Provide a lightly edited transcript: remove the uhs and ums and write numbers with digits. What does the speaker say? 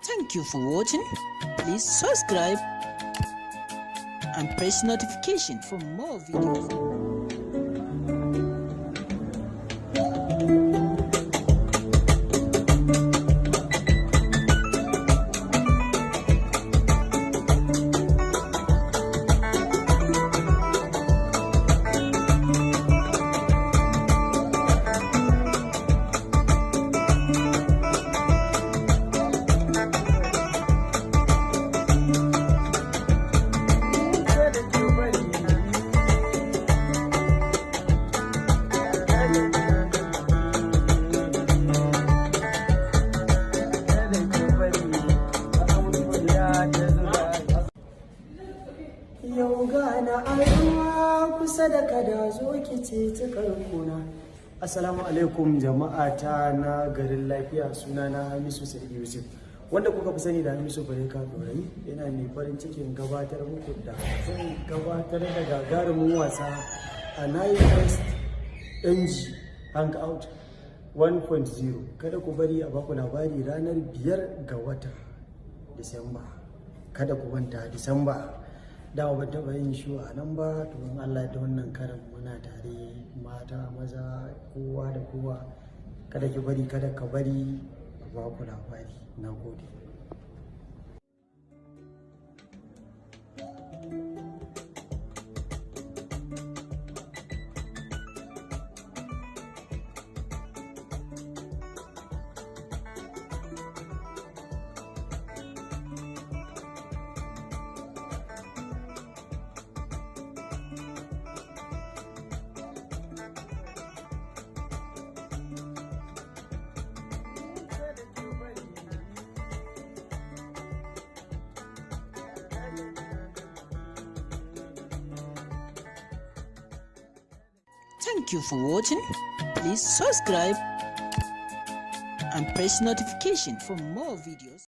Thank you for watching. Please subscribe and press notification for more videos. Yau gana arewa kusa da kada zo ki ce cikar kuna. Assalamu alaikum jama'a ta na garin lafiya, suna na hamisu Yusuf, wanda kuka fi sani da hamisu Bareka Dorayi. Yana mai farin cikin gabatar muku da gabatar da gagarumin wasa a Nice NG Hangout 1.0. Kada ku bari a baku labari ranar 5 ga watan Disamba. Kada ku manta Disamba. Da ba taɓa yin shi a nan ba, to in Allah da wannan karan muna tare, mata maza kowa da kowa. Kada ki bari, kada ka bari a baku labari. Na gode. Thank you for watching. Please subscribe and press notification for more videos.